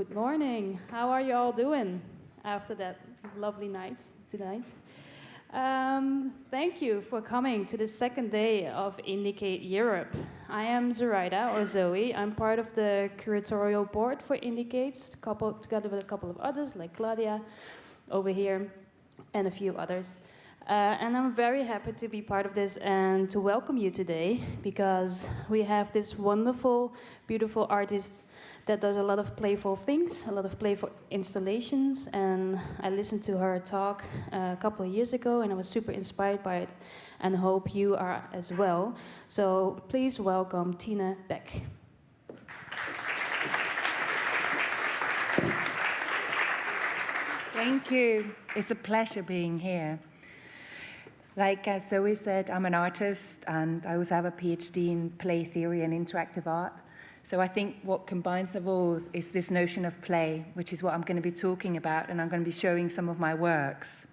Good morning. How are you all doing after that lovely night tonight? Thank you for coming to the second day of IndieCade Europe. I am Zoraida, or Zoe. I'm part of the curatorial board for IndieCades, together with a couple of others, like Claudia over here, and a few others. And I'm very happy to be part of this and to welcome you today, because we have this wonderful, beautiful artist that does a lot of playful things, a lot of playful installations, and I listened to her talk a couple of years ago, and I was super inspired by it, and hope you are as well. So please welcome Tine Bech. Thank you. It's a pleasure being here. Like as Zoe said, I'm an artist, and I also have a PhD in play theory and interactive art. So I think what combines them all is this notion of play, which is what I'm going to be talking about, and I'm going to be showing some of my works.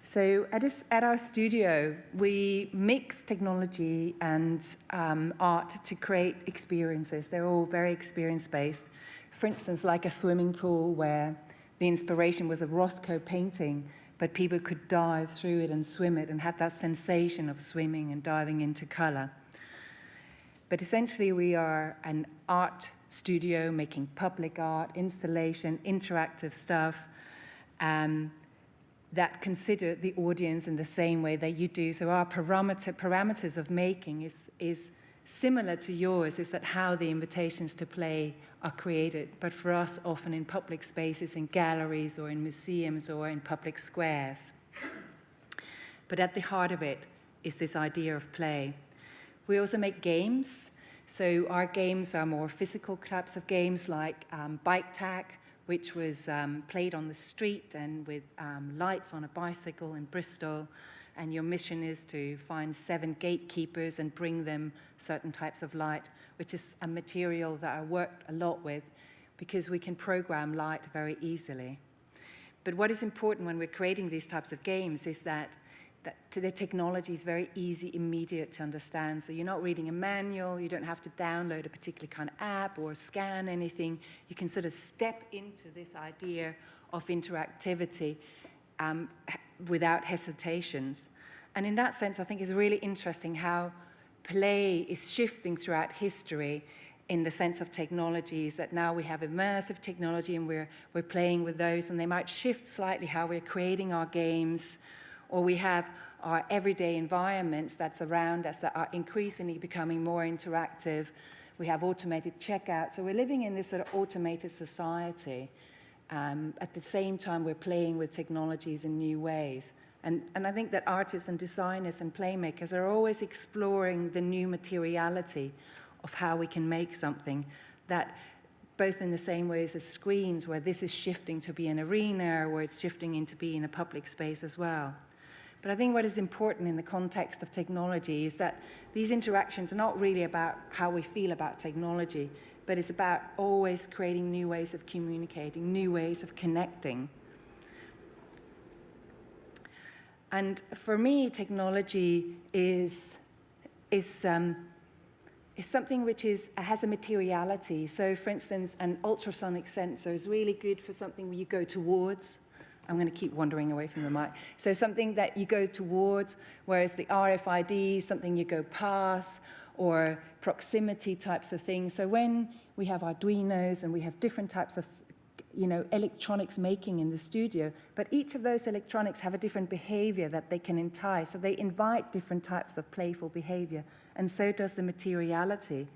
So at our studio, we mix technology and art to create experiences. They're all very experience-based. For instance, like a swimming pool where the inspiration was a Rothko painting, but people could dive through it and swim it and have that sensation of swimming and diving into color. But essentially, we are an art studio making public art, installation, interactive stuff that consider the audience in the same way that you do. So our parameters of making is similar to yours, is that how the invitations to play are created, but for us, often in public spaces, in galleries or in museums or in public squares. But at the heart of it is this idea of play. We also make games. So our games are more physical types of games, like bike tag, which was played on the street and with lights on a bicycle in Bristol. And your mission is to find 7 gatekeepers and bring them certain types of light, which is a material that I worked a lot with, because we can program light very easily. But what is important when we're creating these types of games is that the technology is very easy, immediate to understand. So you're not reading a manual, you don't have to download a particular kind of app or scan anything. You can sort of step into this idea of interactivity without hesitations. And in that sense, I think it's really interesting how play is shifting throughout history in the sense of technologies, that now we have immersive technology and we're playing with those, and they might shift slightly how we're creating our games, or we have our everyday environments that's around us that are increasingly becoming more interactive. We have automated checkout. So we're living in this sort of automated society. At the same time, we're playing with technologies in new ways. And I think that artists and designers and playmakers are always exploring the new materiality of how we can make something, that both in the same ways as screens, where this is shifting to be an arena, where it's shifting into being a public space as well. But I think what is important in the context of technology is that these interactions are not really about how we feel about technology, but it's about always creating new ways of communicating, new ways of connecting. And for me, technology is something which has a materiality. So, for instance, an ultrasonic sensor is really good for something where you go towards. I'm going to keep wandering away from the mic. So something that you go towards, whereas the RFID is something you go past, or proximity types of things. So when we have Arduinos and we have different types of electronics making in the studio, but each of those electronics have a different behavior that they can entice. So they invite different types of playful behavior, and so does the materiality.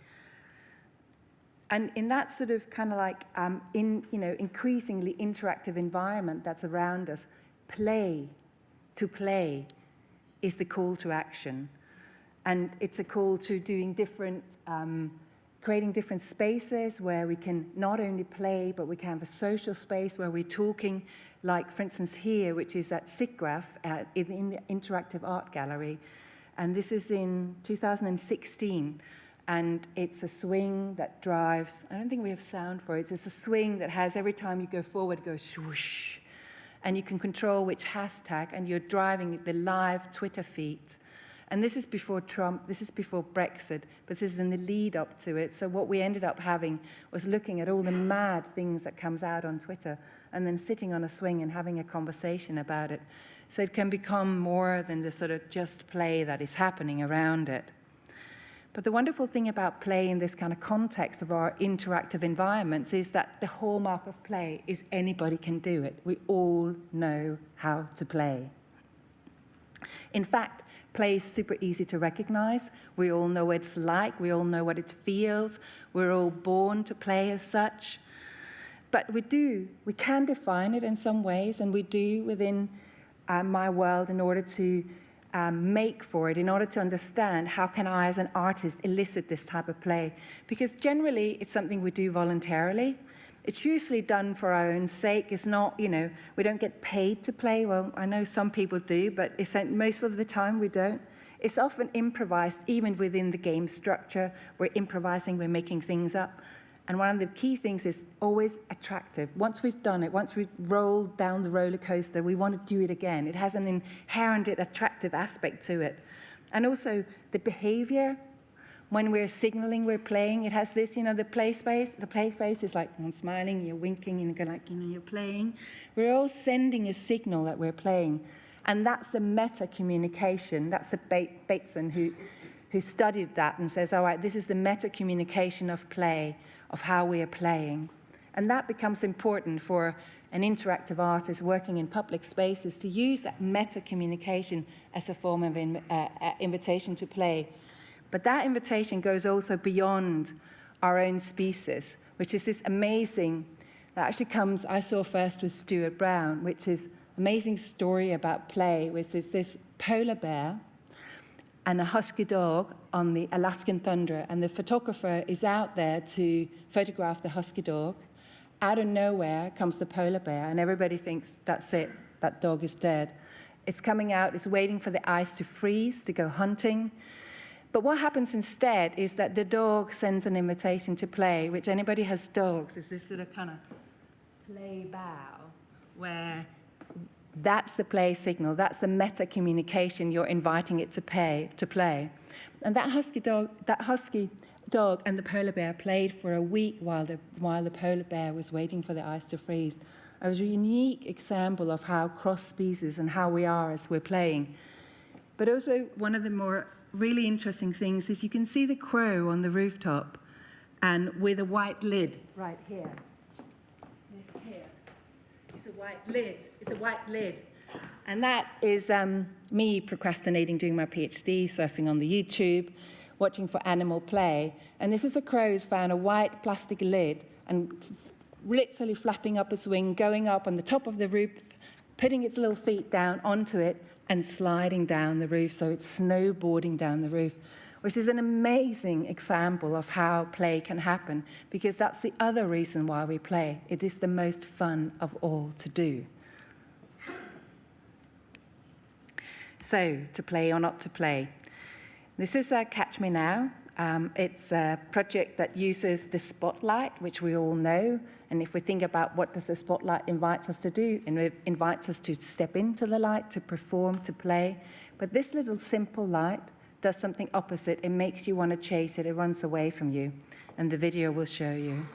And in that sort of kind of like increasingly interactive environment that's around us, to play is the call to action. And it's a call to doing different, creating different spaces where we can not only play, but we can have a social space where we're talking, like, for instance, here, which is at SIGGRAPH in the Interactive Art Gallery. And this is in 2016. And it's a swing that drives, I don't think we have sound for it. It's a swing that has, every time you go forward, it goes swoosh. And you can control which hashtag, and you're driving the live Twitter feed. And this is before Trump, this is before Brexit, but this is in the lead up to it. So what we ended up having was looking at all the mad things that comes out on Twitter and then sitting on a swing and having a conversation about it. So it can become more than the sort of just play that is happening around it. But the wonderful thing about play in this kind of context of our interactive environments is that the hallmark of play is anybody can do it. We all know how to play. In fact, play is super easy to recognize. We all know what it's like. We all know what it feels. We're all born to play as such. But we can define it in some ways, and we do within my world in order to make for it, in order to understand how can I as an artist elicit this type of play. Because generally it's something we do voluntarily. It's usually done for our own sake. It's not, we don't get paid to play. Well, I know some people do, but most of the time we don't. It's often improvised, even within the game structure. We're improvising, we're making things up. And one of the key things is always attractive. Once we've done it, once we've rolled down the roller coaster, we want to do it again. It has an inherent attractive aspect to it. And also the behavior. When we're signaling we're playing, it has this, the play face is like, I'm smiling, you're winking, and you're playing. We're all sending a signal that we're playing. And that's the meta communication. That's the Bateson who studied that and says, all right, this is the meta communication of play, of how we are playing. And that becomes important for an interactive artist working in public spaces to use that meta communication as a form of invitation to play. But that invitation goes also beyond our own species, which is this amazing, that actually comes, I saw first with Stuart Brown, which is amazing story about play, which is this polar bear and a husky dog on the Alaskan tundra, and the photographer is out there to photograph the husky dog. Out of nowhere comes the polar bear, and everybody thinks, that's it, that dog is dead. It's coming out, it's waiting for the ice to freeze, to go hunting. But what happens instead is that the dog sends an invitation to play, which anybody has dogs, is this sort of kind of play bow, where that's the play signal, that's the meta communication you're inviting it to play. And that husky dog and the polar bear played for a week while the polar bear was waiting for the ice to freeze. It was a unique example of how cross-species and how we are as we're playing. But also one of the more really interesting things is you can see the crow on the rooftop and with a white lid right here. This here. It's a white lid. It's a white lid. And that is me procrastinating doing my PhD, surfing on the YouTube, watching for animal play. And this is a crow who's found a white plastic lid and literally flapping up its wing, going up on the top of the roof, putting its little feet down onto it, and sliding down the roof, so it's snowboarding down the roof, which is an amazing example of how play can happen, because that's the other reason why we play. It is the most fun of all to do. So, to play or not to play. This is Catch Me Now. It's a project that uses the spotlight, which we all know. And if we think about what does the spotlight invite us to do, and it invites us to step into the light, to perform, to play. But this little simple light does something opposite. It makes you want to chase it. It runs away from you. And the video will show you.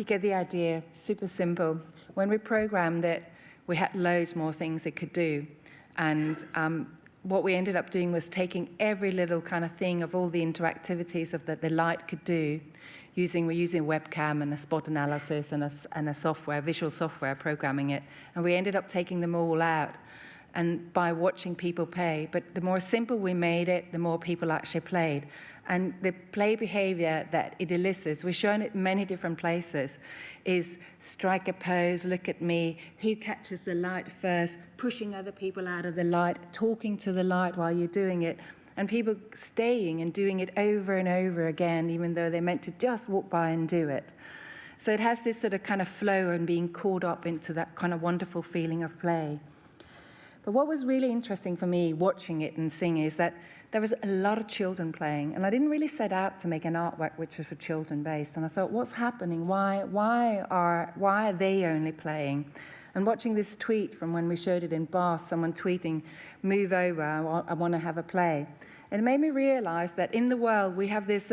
you get the idea, super simple. When we programmed it, we had loads more things it could do. And what we ended up doing was taking every little kind of thing of all the interactivities of that the light could do. We're using a webcam and a spot analysis and a software, visual software, programming it. And we ended up taking them all out and by watching people play. But the more simple we made it, the more people actually played. And the play behavior that it elicits, we've shown it in many different places, is strike a pose, look at me, who catches the light first, pushing other people out of the light, talking to the light while you're doing it, and people staying and doing it over and over again, even though they're meant to just walk by and do it. So it has this sort of kind of flow and being caught up into that kind of wonderful feeling of play. But what was really interesting for me watching it and seeing is that there was a lot of children playing, and I didn't really set out to make an artwork which was for children based. And I thought, what's happening? Why are they only playing? And watching this tweet from when we showed it in Bath, someone tweeting, "Move over, I want to have a play." And it made me realize that in the world we have this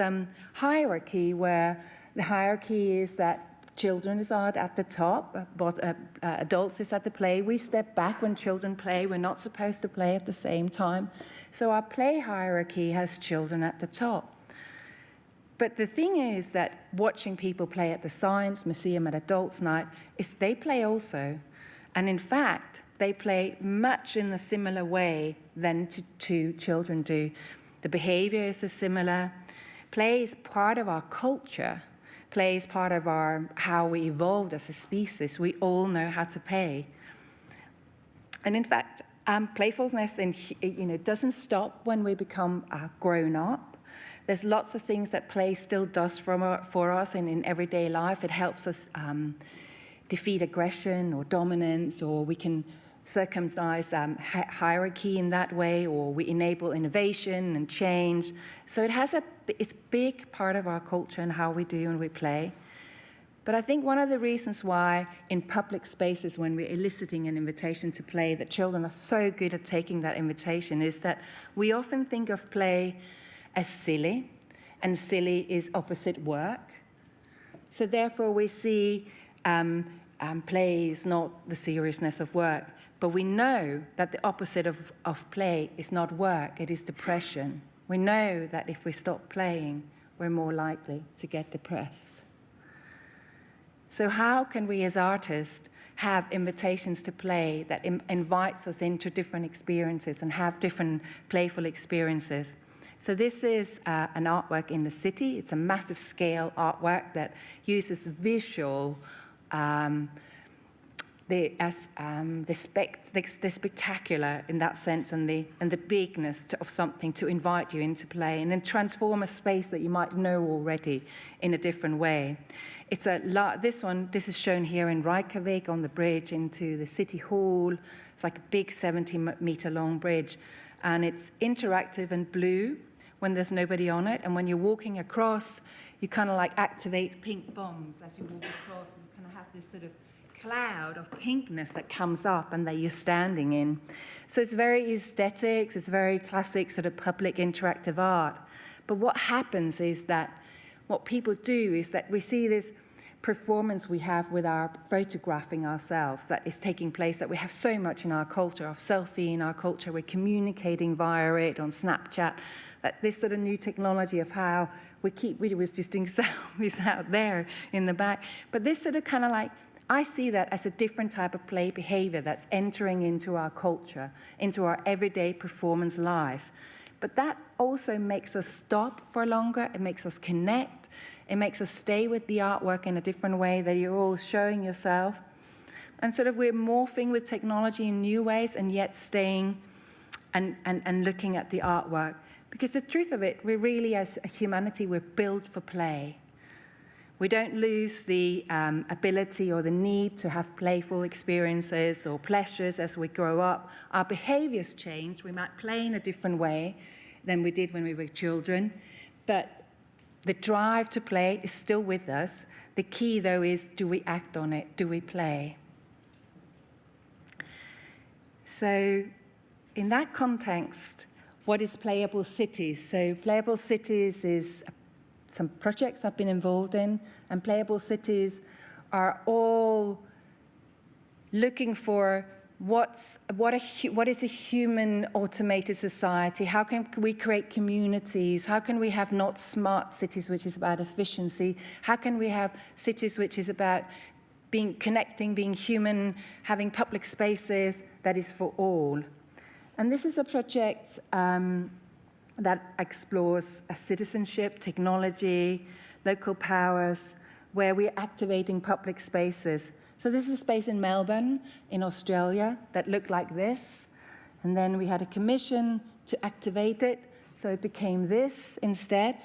hierarchy where the hierarchy is that children is at the top, but adults is at the play. We step back when children play. We're not supposed to play at the same time. So our play hierarchy has children at the top. But the thing is that watching people play at the Science Museum at Adults Night is they play also. And in fact, they play much in a similar way than to children do. The behavior is similar. Play is part of our culture. Play is part of how we evolved as a species. We all know how to play. And in fact, playfulness doesn't stop when we become grown up. There's lots of things that play still does for us in everyday life. It helps us defeat aggression or dominance, or we can circumcise hierarchy in that way, or we enable innovation and change. So it's a big part of our culture and how we do and we play. But I think one of the reasons why in public spaces when we're eliciting an invitation to play that children are so good at taking that invitation is that we often think of play as silly, and silly is opposite work. So therefore we see play is not the seriousness of work, but we know that the opposite of play is not work, it is depression. We know that if we stop playing, we're more likely to get depressed. So how can we as artists have invitations to play that invites us into different experiences and have different playful experiences? So this is an artwork in the city. It's a massive scale artwork that uses visual, the spectacular in that sense, and the bigness of something to invite you into play, and then transform a space that you might know already in a different way. It's this is shown here in Reykjavik on the bridge into the city hall. It's like a big 70-meter long bridge, and it's interactive and blue when there's nobody on it, and when you're walking across, you kind of like activate pink bombs as you walk across, and you kind of have this sort of cloud of pinkness that comes up and that you're standing in. So it's very aesthetic, it's very classic sort of public interactive art. But what happens is that what people do is that we see this performance we have with our photographing ourselves that is taking place, that we have so much in our culture, of selfie in our culture, we're communicating via it on Snapchat, that this sort of new technology of how we was just doing selfies out there in the back. But this sort of kind of like, I see that as a different type of play behavior that's entering into our culture, into our everyday performance life. But that also makes us stop for longer, it makes us connect, it makes us stay with the artwork in a different way that you're all showing yourself. And sort of we're morphing with technology in new ways and yet staying and looking at the artwork. Because the truth of it, we're really, as a humanity, we're built for play. We don't lose the ability or the need to have playful experiences or pleasures as we grow up. Our behaviors change. We might play in a different way than we did when we were children, but the drive to play is still with us. The key, though, is do we act on it? Do we play? So in that context, what is Playable Cities? So Playable Cities is some projects I've been involved in, and Playable Cities are all looking for what is a human automated society? How can we create communities? How can we have not smart cities, which is about efficiency? How can we have cities which is about connecting, being human, having public spaces that is for all? And this is a project that explores citizenship, technology, local powers, where we're activating public spaces. So this is a space in Melbourne, in Australia, that looked like this. And then we had a commission to activate it, so it became this instead.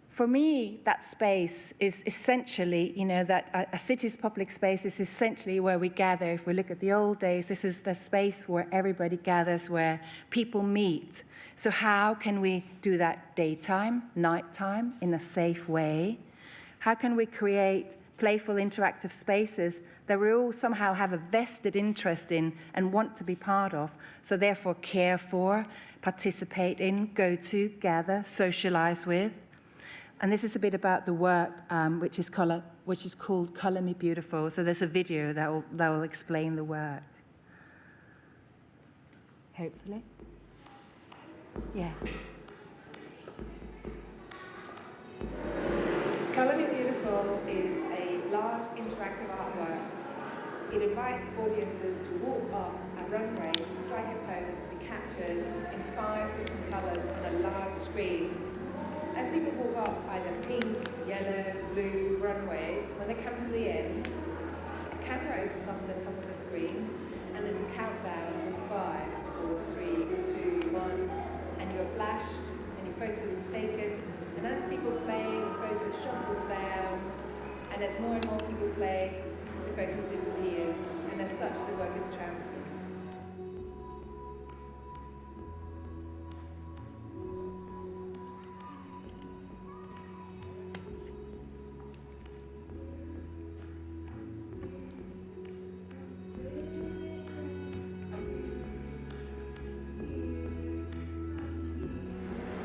For me, that space is essentially, that a city's public space is essentially where we gather. If we look at the old days, this is the space where everybody gathers, where people meet. So how can we do that daytime, nighttime, in a safe way? How can we create playful, interactive spaces that we all somehow have a vested interest in and want to be part of, so therefore care for, participate in, go to, gather, socialize with? And this is a bit about the work which is called Colour Me Beautiful. So there's a video that will explain the work. Hopefully. Yeah. Colour Me Beautiful is a large interactive artwork. It invites audiences to walk up a runway, strike a pose, and be captured in 5 different colours on a large screen. As people walk up either pink, yellow, blue runways, when they come to the end, a camera opens up on the top of the screen, and there's a countdown of 5, 4, 3, 2, 1, and you're flashed, and your photo is taken. And as people play, the photo shuffles down, and as more and more people play, the photos disappears, and as such, the work is transient.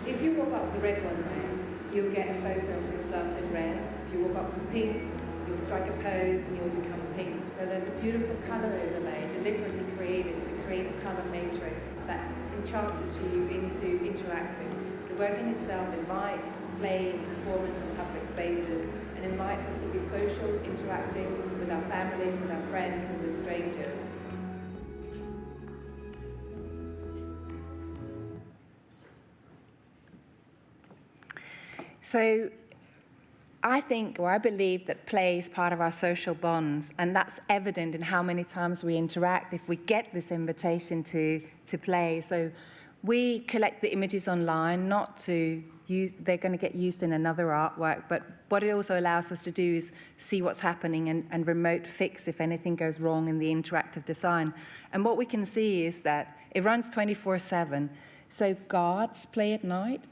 If you walk up the red one there, you'll get a photo of yourself in red. If you walk up the pink, you'll strike a pose and you'll become pink. So there's a beautiful colour overlay deliberately created to create a colour matrix that enchants you into interacting. The work in itself invites play, performance in public spaces, and invites us to be social, interacting with our families, with our friends, and with strangers. So I believe that play is part of our social bonds, and that's evident in how many times we interact if we get this invitation to play. So we collect the images online, not to use, they're going to get used in another artwork, but what it also allows us to do is see what's happening and remote fix if anything goes wrong in the interactive design. And what we can see is that it runs 24/7. So guards play at night.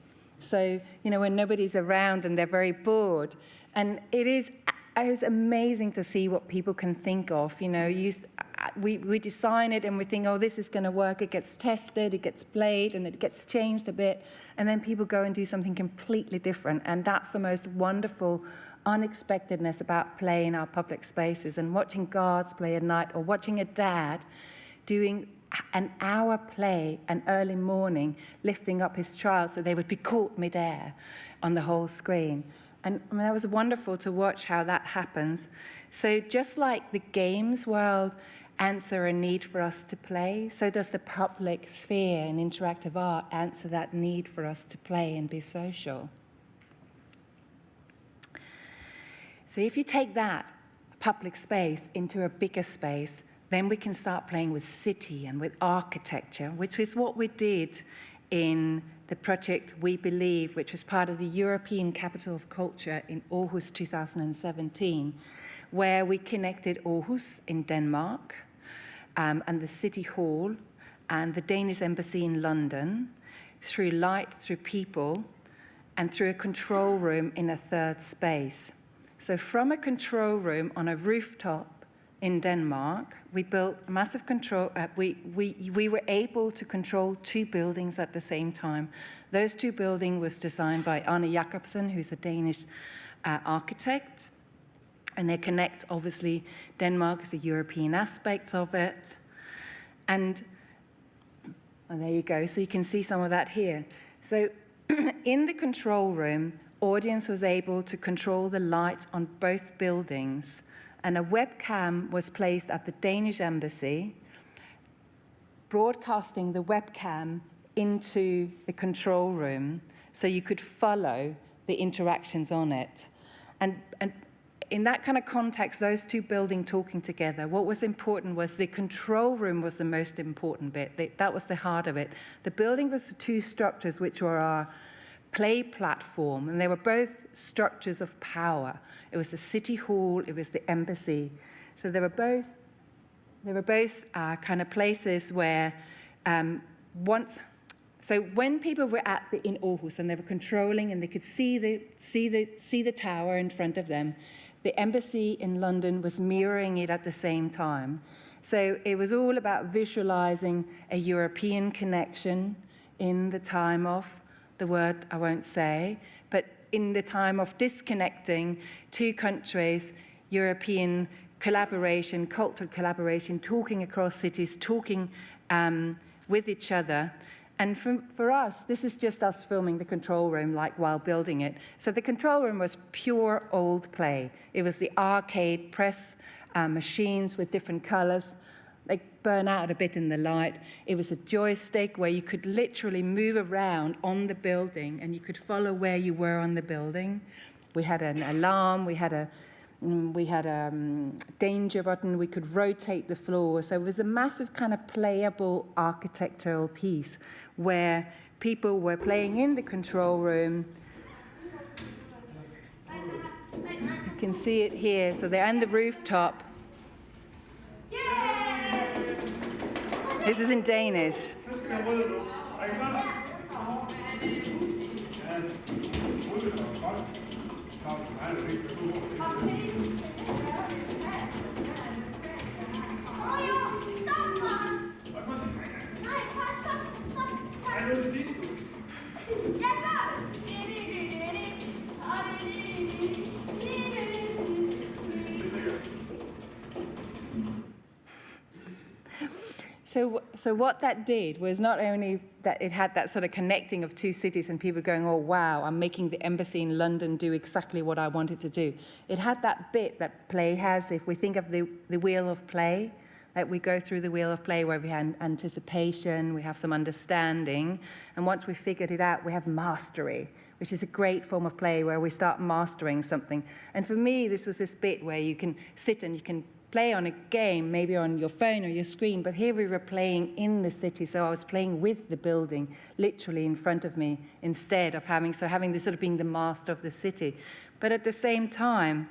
So, when nobody's around and they're very bored. And it's amazing to see what people can think of. We design it and we think, oh, this is going to work. It gets tested, it gets played, and it gets changed a bit. And then people go and do something completely different. And that's the most wonderful unexpectedness about play in our public spaces. And watching guards play at night, or watching a dad doing an hour play, an early morning, lifting up his child so they would be caught midair on the whole screen. And that was wonderful to watch how that happens. So just like the games world answer a need for us to play, so does the public sphere and interactive art answer that need for us to play and be social. So if you take that public space into a bigger space, then we can start playing with city and with architecture, which is what we did in the project We Believe, which was part of the European Capital of Culture in Aarhus 2017, where we connected Aarhus in Denmark and the City Hall and the Danish Embassy in London through light, through people, and through a control room in a third space. So from a control room on a rooftop in Denmark, we built a massive control. We were able to control 2 buildings at the same time. Those 2 buildings was designed by Arne Jacobsen, who's a Danish architect, And they connect, obviously, Denmark is the European aspects of it. And there you go. So you can see some of that here. So in the control room, audience was able to control the light on both buildings. And a webcam was placed at the Danish embassy, broadcasting the webcam into the control room so you could follow the interactions on it. And in that kind of context, those two buildings talking together, what was important was the control room was the most important bit. That was the heart of it. The building was two structures which were our play platform, and they were both structures of power. It was the city hall, it was the embassy. So they were both kind of places where so when people were in Aarhus and they were controlling and they could see the tower in front of them, the embassy in London was mirroring it at the same time. So it was all about visualizing a European connection in the time of, the word I won't say, but in the time of disconnecting two countries, European collaboration, cultural collaboration, talking across cities, talking with each other. And for us, this is just us filming the control room like while building it. So the control room was pure old play. It was the arcade press machines with different colors. They burn out a bit in the light. It was a joystick where you could literally move around on the building and you could follow where you were on the building. We had an alarm, we had a danger button, we could rotate the floor. So it was a massive kind of playable architectural piece where people were playing in the control room. You can see it here. So they're on the rooftop. This is in Danish. So what that did was not only that it had that sort of connecting of two cities and people going, oh, wow, I'm making the embassy in London do exactly what I wanted to do. It had that bit that play has, if we think of the wheel of play, that we go through the wheel of play where we have anticipation, we have some understanding, and once we figured it out, we have mastery, which is a great form of play where we start mastering something. And for me, this was this bit where you can sit and you can play on a game, maybe on your phone or your screen, but here we were playing in the city, so I was playing with the building, literally in front of me, instead of having this sort of being the master of the city. But at the same time,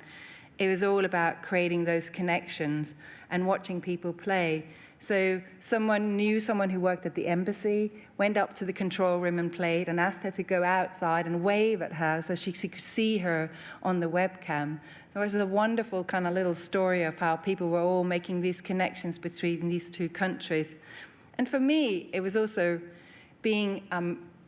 it was all about creating those connections and watching people play. So someone knew someone who worked at the embassy, went up to the control room and played, and asked her to go outside and wave at her so she could see her on the webcam. There was a wonderful kind of little story of how people were all making these connections between these two countries. And for me, it was also being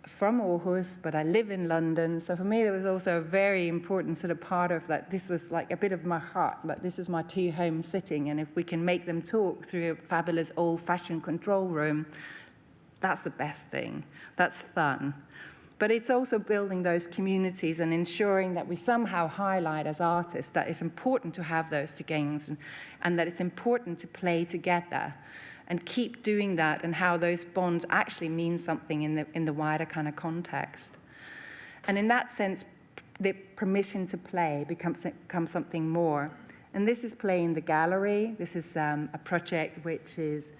from Aarhus, but I live in London. So for me, there was also a very important sort of part of that. This was like a bit of my heart. Like this is my two homes sitting. And if we can make them talk through a fabulous old-fashioned control room, that's the best thing. That's fun. But it's also building those communities and ensuring that we somehow highlight as artists that it's important to have those together and that it's important to play together and keep doing that, and how those bonds actually mean something in the wider kind of context. And in that sense, the permission to play becomes something more. And this is Play in the Gallery. This is a project which is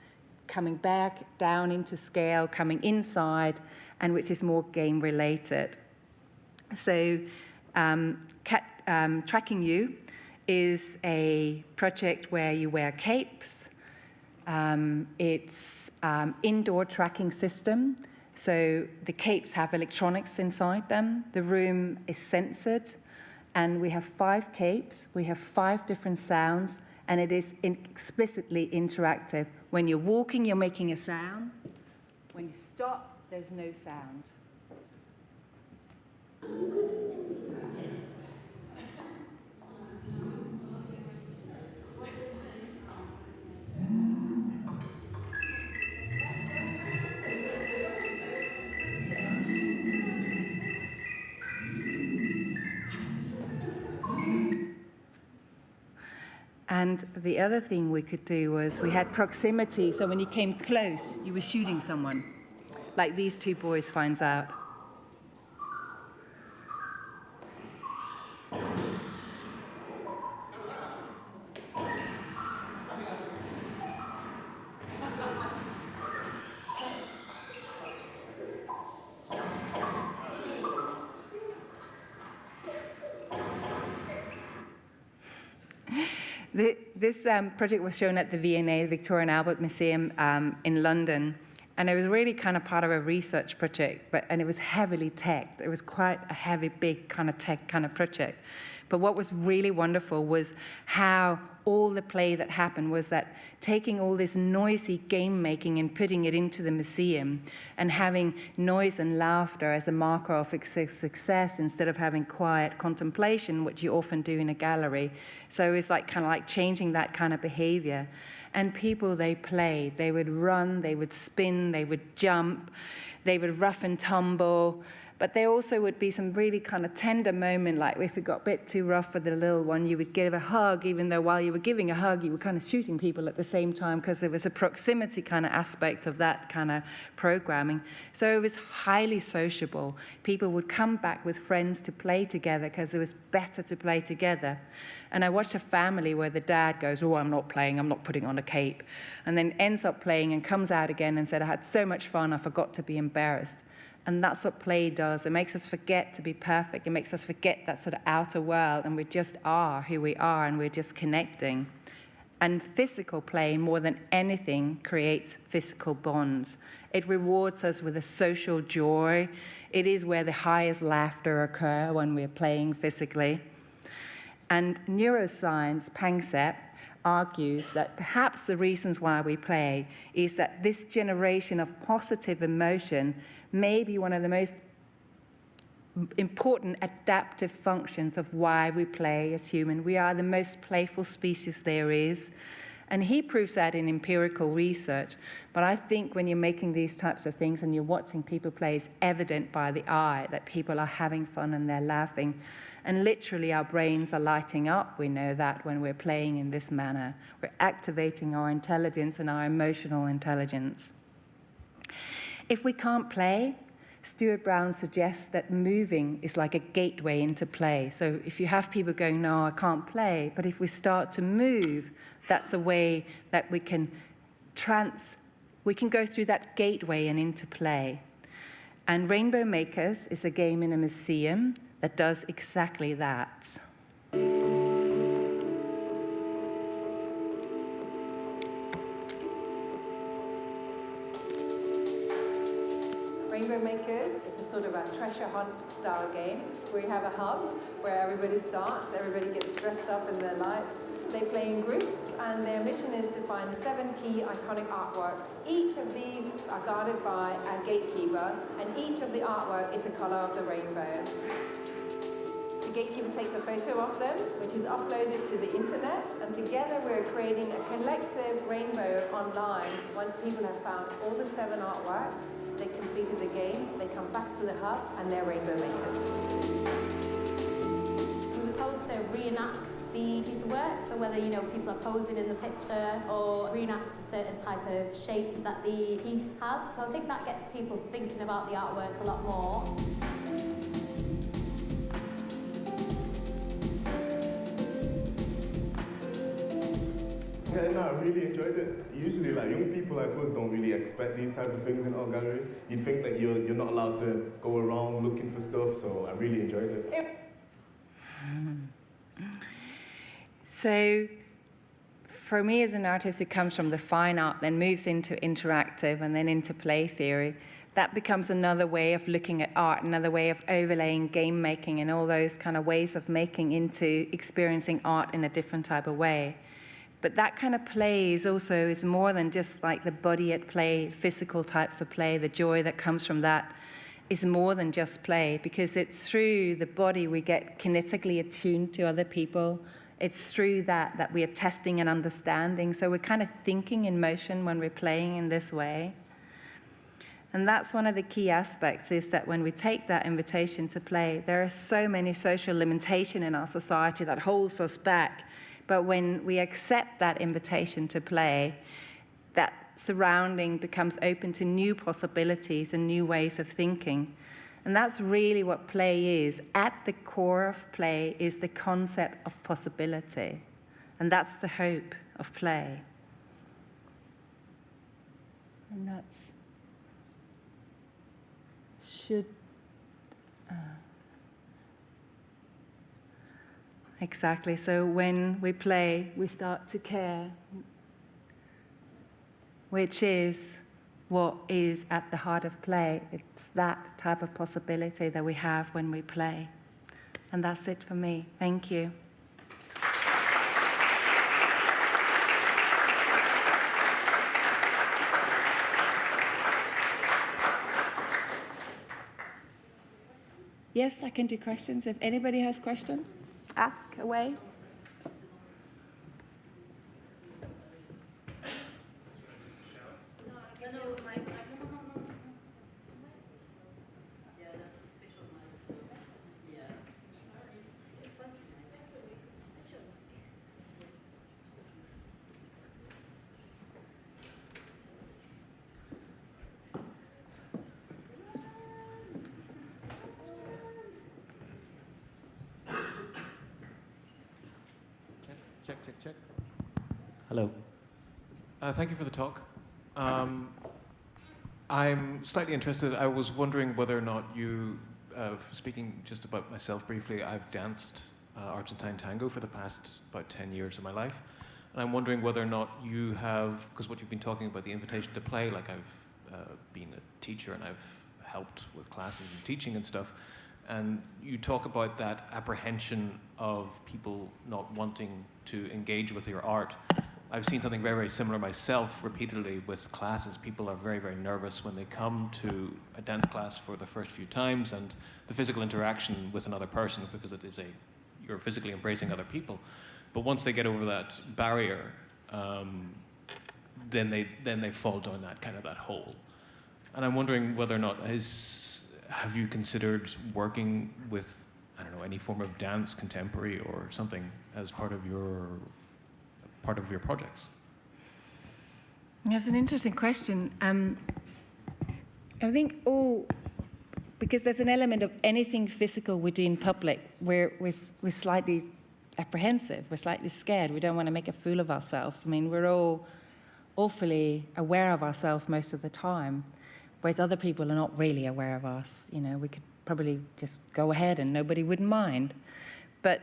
coming back down into scale, coming inside, and which is more game-related. So Tracking You is a project where you wear capes. It's indoor tracking system. So the capes have electronics inside them. The room is censored. And we have 5 capes. We have 5 different sounds. And it is explicitly interactive. When you're walking, you're making a sound. When you stop, there's no sound. And the other thing we could do was we had proximity. So when you came close, you were shooting someone, like these two boys finds out. This project was shown at the V&A, the Victoria and Albert Museum in London, and it was really kind of part of a research project, and it was heavily tech. It was quite a heavy, big kind of tech kind of project. But what was really wonderful was how all the play that happened was that taking all this noisy game making and putting it into the museum and having noise and laughter as a marker of success instead of having quiet contemplation, which you often do in a gallery. So it was like kind of like changing that kind of behavior. And people, they played. They would run, they would spin, they would jump, they would rough and tumble. But there also would be some really kind of tender moment, like if it got a bit too rough for the little one, you would give a hug, even though while you were giving a hug, you were kind of shooting people at the same time because there was a proximity kind of aspect of that kind of programming. So it was highly sociable. People would come back with friends to play together because it was better to play together. And I watched a family where the dad goes, "Oh, I'm not playing, I'm not putting on a cape," and then ends up playing and comes out again and said, "I had so much fun, I forgot to be embarrassed." And that's what play does. It makes us forget to be perfect. It makes us forget that sort of outer world, and we just are who we are, and we're just connecting. And physical play, more than anything, creates physical bonds. It rewards us with a social joy. It is where the highest laughter occur when we're playing physically. And neuroscience, Panksepp, argues that perhaps the reasons why we play is that this generation of positive emotion may be one of the most important adaptive functions of why we play as human. We are the most playful species there is. And he proves that in empirical research. But I think when you're making these types of things and you're watching people play, it's evident by the eye that people are having fun and they're laughing. And literally our brains are lighting up. We know that when we're playing in this manner. We're activating our intelligence and our emotional intelligence. If we can't play, Stuart Brown suggests that moving is like a gateway into play. So if you have people going, "No, I can't play," but if we start to move, that's a way that we can go through that gateway and into play. And Rainbow Makers is a game in a museum that does exactly that. Rainbow Makers is a sort of a treasure hunt style game where you have a hub where everybody starts, everybody gets dressed up in their life. They play in groups, and their mission is to find 7 key iconic artworks. Each of these are guarded by a gatekeeper, and each of the artwork is a color of the rainbow. The gatekeeper takes a photo of them, which is uploaded to the internet, and together we're creating a collective rainbow online. Once people have found all the 7 artworks, they completed the game, they come back to the hub, and they're rainbow makers. We were told to reenact the piece of work, so whether people are posing in the picture or reenact a certain type of shape that the piece has. So I think that gets people thinking about the artwork a lot more. Yeah, no, I really enjoyed it. Usually, young people like us don't really expect these type of things in art galleries. You'd think that you're not allowed to go around looking for stuff, so I really enjoyed it. So, for me as an artist who comes from the fine art, then moves into interactive and then into play theory, that becomes another way of looking at art, another way of overlaying game making and all those kind of ways of making into experiencing art in a different type of way. But that kind of play is more than just like the body at play, physical types of play. The joy that comes from that is more than just play, because it's through the body we get kinetically attuned to other people. It's through that we are testing and understanding. So we're kind of thinking in motion when we're playing in this way. And that's one of the key aspects, is that when we take that invitation to play, there are so many social limitations in our society that holds us back. But when we accept that invitation to play, that surrounding becomes open to new possibilities and new ways of thinking. And that's really what play is. At the core of play is the concept of possibility. And that's the hope of play. And that's exactly. So when we play, we start to care, which is what is at the heart of play. It's that type of possibility that we have when we play. And that's it for me. Thank you. Yes, I can do questions. If anybody has questions, ask away. Check. Hello. Thank you for the talk. I'm slightly interested. I was wondering whether or not you, speaking just about myself briefly, I've danced Argentine tango for the past about 10 years of my life. And I'm wondering whether or not you have, because what you've been talking about, the invitation to play, like I've been a teacher and I've helped with classes and teaching and stuff. And you talk about that apprehension of people not wanting to engage with your art. I've seen something very, very similar myself repeatedly with classes. People are very, very nervous when they come to a dance class for the first few times, and the physical interaction with another person, because it is you're physically embracing other people. But once they get over that barrier, then they fall down that hole. And I'm wondering whether or not have you considered working with, I don't know, any form of dance, contemporary or something, as part of your projects? That's an interesting question. I think because there's an element of anything physical we do in public where we're slightly apprehensive, we're slightly scared, we don't want to make a fool of ourselves. I mean, we're all awfully aware of ourselves most of the time, whereas other people are not really aware of us. You know, we could probably just go ahead and nobody would mind. But,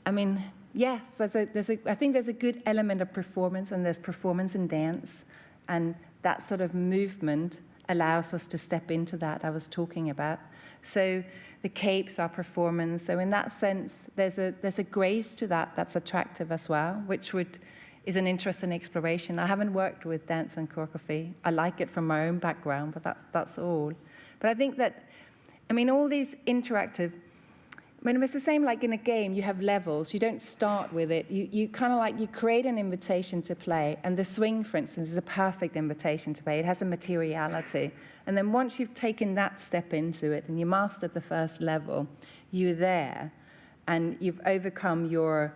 I mean, yes, I think there's a good element of performance, and there's performance in dance, and that sort of movement allows us to step into that I was talking about. So the capes are performance. So in that sense, there's a grace to that that's attractive as well, which is an interesting exploration. I haven't worked with dance and choreography. I like it from my own background, but that's all. But I think that, I mean, all these interactive, I mean, it's the same like in a game, you have levels. You don't start with it. You kind of like, you create an invitation to play, and the swing, for instance, is a perfect invitation to play. It has a materiality. And then once you've taken that step into it and you mastered the first level, you're there, and you've overcome your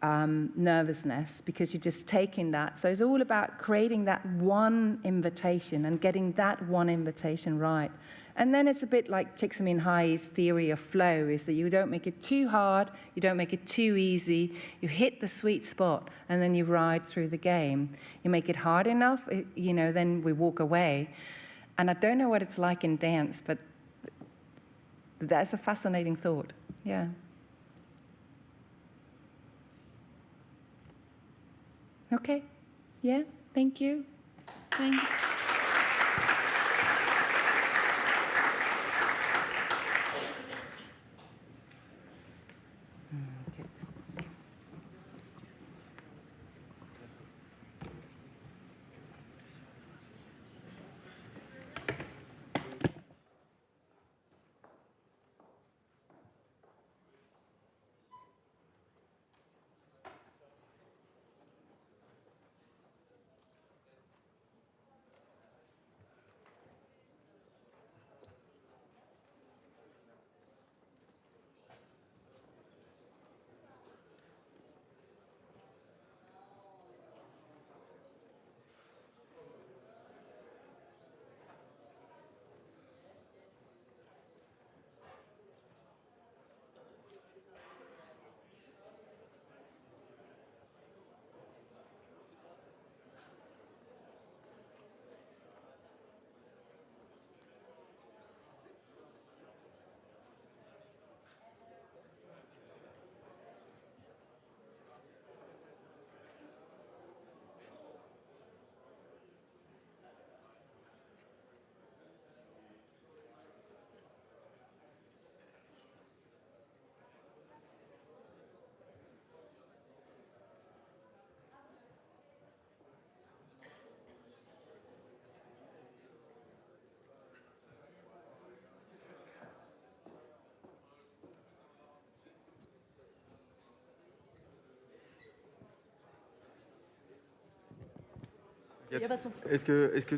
nervousness because you're just taking that. So it's all about creating that one invitation and getting that one invitation right. And then it's a bit like Csikszentmihalyi's theory of flow, is that you don't make it too hard, you don't make it too easy, you hit the sweet spot, and then you ride through the game. You make it hard enough, then we walk away. And I don't know what it's like in dance, but that's a fascinating thought, yeah. Okay, yeah, thank you. Thanks. Il y a pas de son. Est-ce que